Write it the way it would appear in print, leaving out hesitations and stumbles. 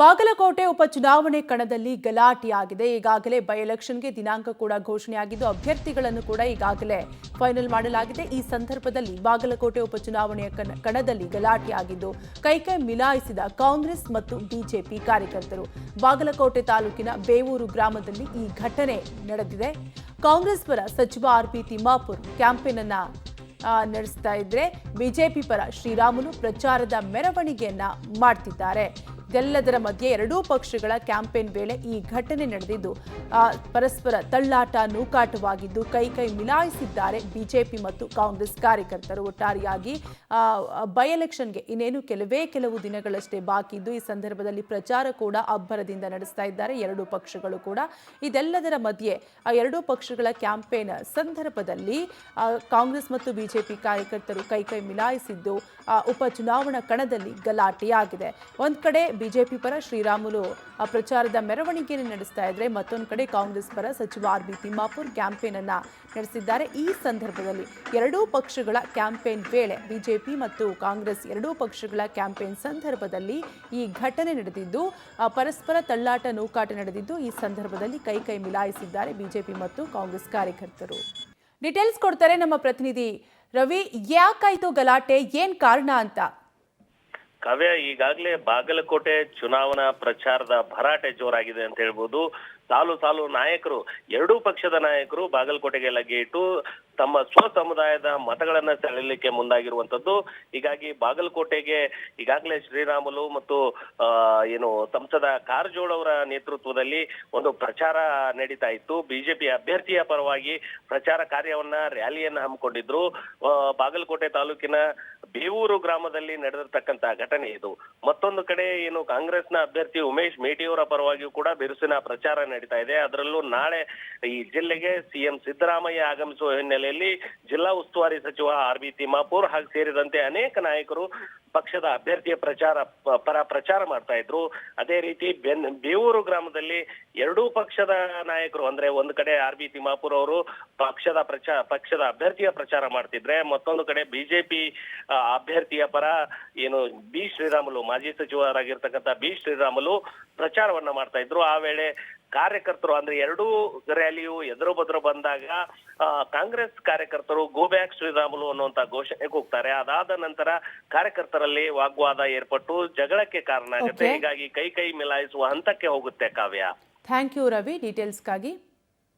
ಬಾಗಲಕೋಟೆ ಉಪಚುನಾವಣೆ ಕಣದಲ್ಲಿ ಗಲಾಟೆಯಾಗಿದೆ. ಈಗಾಗಲೇ ಬೈ ಎಲೆಕ್ಷನ್ಗೆ ದಿನಾಂಕ ಕೂಡ ಘೋಷಣೆಯಾಗಿದ್ದು ಅಭ್ಯರ್ಥಿಗಳನ್ನು ಕೂಡ ಈಗಾಗಲೇ ಫೈನಲ್ ಮಾಡಲಾಗಿದೆ. ಈ ಸಂದರ್ಭದಲ್ಲಿ ಬಾಗಲಕೋಟೆ ಉಪಚುನಾವಣೆಯ ಕಣದಲ್ಲಿ ಗಲಾಟೆಯಾಗಿದ್ದು ಕೈಕೈ ಮಿಲಾಯಿಸಿದ ಕಾಂಗ್ರೆಸ್ ಮತ್ತು ಬಿಜೆಪಿ ಕಾರ್ಯಕರ್ತರು. ಬಾಗಲಕೋಟೆ ತಾಲೂಕಿನ ಬೇವೂರು ಗ್ರಾಮದಲ್ಲಿ ಈ ಘಟನೆ ನಡೆದಿದೆ. ಕಾಂಗ್ರೆಸ್ ಪರ ಸಚಿವ ಆರ್.ಬಿ. ತಿಮ್ಮಾಪುರ್ ಕ್ಯಾಂಪೇನ್ ಅನ್ನ ನಡೆಸ್ತಾ ಇದ್ರೆ ಬಿಜೆಪಿ ಪರ ಶ್ರೀರಾಮುಲು ಪ್ರಚಾರದ ಮೆರವಣಿಗೆಯನ್ನ ಮಾಡ್ತಿದ್ದಾರೆ. ಇದೆಲ್ಲದರ ಮಧ್ಯೆ ಎರಡೂ ಪಕ್ಷಗಳ ಕ್ಯಾಂಪೇನ್ ವೇಳೆ ಈ ಘಟನೆ ನಡೆದಿದ್ದು ಪರಸ್ಪರ ತಳ್ಳಾಟ ನೂಕಾಟವಾಗಿದ್ದು ಕೈ ಮಿಲಾಯಿಸಿದ್ದಾರೆ ಬಿಜೆಪಿ ಮತ್ತು ಕಾಂಗ್ರೆಸ್ ಕಾರ್ಯಕರ್ತರು. ಒಟ್ಟಾರೆಯಾಗಿ ಬೈ ಎಲೆಕ್ಷನ್ಗೆ ಇನ್ನೇನು ಕೆಲವು ದಿನಗಳಷ್ಟೇ ಬಾಕಿ ಇದ್ದು ಈ ಸಂದರ್ಭದಲ್ಲಿ ಪ್ರಚಾರ ಕೂಡ ಅಬ್ಬರದಿಂದ ನಡೆಸ್ತಾ ಇದ್ದಾರೆ ಎರಡೂ ಪಕ್ಷಗಳು ಕೂಡ. ಇದೆಲ್ಲದರ ಮಧ್ಯೆ ಎರಡೂ ಪಕ್ಷಗಳ ಕ್ಯಾಂಪೇನ್ ಸಂದರ್ಭದಲ್ಲಿ ಕಾಂಗ್ರೆಸ್ ಮತ್ತು ಬಿಜೆಪಿ ಕಾರ್ಯಕರ್ತರು ಕೈ ಮಿಲಾಯಿಸಿದ್ದು ಉಪಚುನಾವಣಾ ಕಣದಲ್ಲಿ ಗಲಾಟೆಯಾಗಿದೆ. ಒಂದ್ ಕಡೆ ಬಿಜೆಪಿ ಪರ ಶ್ರೀರಾಮುಲು ಪ್ರಚಾರದ ಮೆರವಣಿಗೆಯನ್ನು ನಡೆಸ್ತಾ ಇದ್ರೆ ಮತ್ತೊಂದು ಕಡೆ ಕಾಂಗ್ರೆಸ್ ಪರ ಸಚಿವ ಆರ್.ಬಿ. ತಿಮ್ಮಾಪುರ್ ಕ್ಯಾಂಪೇನ್ ಅನ್ನ ನಡೆಸಿದ್ದಾರೆ. ಈ ಸಂದರ್ಭದಲ್ಲಿ ಎರಡೂ ಪಕ್ಷಗಳ ಕ್ಯಾಂಪೇನ್ ವೇಳೆ ಬಿಜೆಪಿ ಮತ್ತು ಕಾಂಗ್ರೆಸ್ ಎರಡೂ ಪಕ್ಷಗಳ ಕ್ಯಾಂಪೇನ್ ಸಂದರ್ಭದಲ್ಲಿ ಈ ಘಟನೆ ನಡೆದಿದ್ದು ಪರಸ್ಪರ ತಳ್ಳಾಟ ನೂಕಾಟ ನಡೆದಿದ್ದು ಈ ಸಂದರ್ಭದಲ್ಲಿ ಕೈ ಮಿಲಾಯಿಸಿದ್ದಾರೆ ಬಿಜೆಪಿ ಮತ್ತು ಕಾಂಗ್ರೆಸ್ ಕಾರ್ಯಕರ್ತರು. ಡೀಟೇಲ್ಸ್ ಕೊಡ್ತಾರೆ ನಮ್ಮ ಪ್ರತಿನಿಧಿ ರವಿ. ಯಾಕಾಯ್ತು ಗಲಾಟೆ, ಏನ್ ಕಾರಣ ಅಂತ? ಕಾವ್ಯ, ಈಗಾಗಲೇ ಬಾಗಲಕೋಟೆ ಚುನಾವಣಾ ಪ್ರಚಾರದ ಭರಾಟೆ ಜೋರಾಗಿದೆ ಅಂತ ಹೇಳ್ಬೋದು. ಸಾಲು ನಾಯಕರು, ಎರಡೂ ಪಕ್ಷದ ನಾಯಕರು ಬಾಗಲಕೋಟೆಗೆ ಲಗ್ಗೆ ಇಟ್ಟು ತಮ್ಮ ಸ್ವ ಸಮುದಾಯದ ಮತಗಳನ್ನ ಸೆಳೆಯಲಿಕ್ಕೆ ಮುಂದಾಗಿರುವಂತದ್ದು. ಹೀಗಾಗಿ ಬಾಗಲಕೋಟೆಗೆ ಈಗಾಗಲೇ ಶ್ರೀರಾಮುಲು ಮತ್ತು ಸಂಸದ ಕಾರಜೋಳ ಅವರ ನೇತೃತ್ವದಲ್ಲಿ ಒಂದು ಪ್ರಚಾರ ನಡೀತಾ ಇತ್ತು. ಬಿಜೆಪಿ ಅಭ್ಯರ್ಥಿಯ ಪರವಾಗಿ ಪ್ರಚಾರ ಕಾರ್ಯವನ್ನ ರ್ಯಾಲಿಯನ್ನ ಹಮ್ಮಿಕೊಂಡಿದ್ರು. ಬಾಗಲಕೋಟೆ ತಾಲೂಕಿನ ಬೇವೂರು ಗ್ರಾಮದಲ್ಲಿ ನಡೆದಿರ್ತಕ್ಕಂತ ಘಟನೆ ಇದು. ಮತ್ತೊಂದು ಕಡೆ ಕಾಂಗ್ರೆಸ್ನ ಅಭ್ಯರ್ಥಿ ಉಮೇಶ್ ಮೇಟಿಯವರ ಪರವಾಗಿಯೂ ಕೂಡ ಬಿರುಸಿನ ಪ್ರಚಾರ ನಡೀತಾ ಇದೆ. ಅದರಲ್ಲೂ ನಾಳೆ ಈ ಜಿಲ್ಲೆಗೆ ಸಿಎಂ ಸಿದ್ದರಾಮಯ್ಯ ಆಗಮಿಸುವ ಹಿನ್ನೆಲೆಯಲ್ಲಿ ಜಿಲ್ಲಾ ಉಸ್ತುವಾರಿ ಸಚಿವ ಆರ್.ಬಿ. ತಿಮ್ಮಾಪುರ್ ಹಾಗೂ ಸೇರಿದಂತೆ ಅನೇಕ ನಾಯಕರು ಪಕ್ಷದ ಅಭ್ಯರ್ಥಿಯ ಪ್ರಚಾರ ಮಾಡ್ತಾ ಇದ್ರು. ಅದೇ ರೀತಿ ಬೇವೂರು ಗ್ರಾಮದಲ್ಲಿ ಎರಡೂ ಪಕ್ಷದ ನಾಯಕರು ಅಂದ್ರೆ ಒಂದು ಕಡೆ ಆರ್.ಬಿ. ತಿಮ್ಮಾಪುರ್ ಅವರು ಪಕ್ಷದ ಅಭ್ಯರ್ಥಿಯ ಪ್ರಚಾರ ಮಾಡ್ತಿದ್ರೆ, ಮತ್ತೊಂದು ಕಡೆ ಬಿಜೆಪಿ ಅಭ್ಯರ್ಥಿಯ ಪರ ಬಿ ಶ್ರೀರಾಮುಲು, ಮಾಜಿ ಸಚಿವರಾಗಿರ್ತಕ್ಕಂಥ ಬಿ ಶ್ರೀರಾಮುಲು ಪ್ರಚಾರವನ್ನ ಮಾಡ್ತಾ ಇದ್ರು. ಆ ವೇಳೆ ಕಾರ್ಯಕರ್ತರು ಅಂದ್ರೆ ಎರಡೂ ರ್ಯಾಲಿಯು ಎದುರು ಬದುರು ಬಂದಾಗ ಕಾಂಗ್ರೆಸ್ ಕಾರ್ಯಕರ್ತರು ಗೋ ಬ್ಯಾಕ್ ಶ್ರೀರಾಮುಲು ಅನ್ನುವಂತ ಘೋಷಣೆ ಕೂಗ್ತಾರೆ. ಅದಾದ ನಂತರ ಕಾರ್ಯಕರ್ತರಲ್ಲಿ ವಾಗ್ವಾದ ಏರ್ಪಟ್ಟು ಜಗಳಕ್ಕೆ ಕಾರಣ ಆಗುತ್ತೆ. ಹೀಗಾಗಿ ಕೈ ಮಿಲಾಯಿಸುವ ಹಂತಕ್ಕೆ ಹೋಗುತ್ತೆ. ಕಾವ್ಯ, ಥ್ಯಾಂಕ್ ಯು ರವಿ ಡೀಟೇಲ್ಸ್ಗಾಗಿ.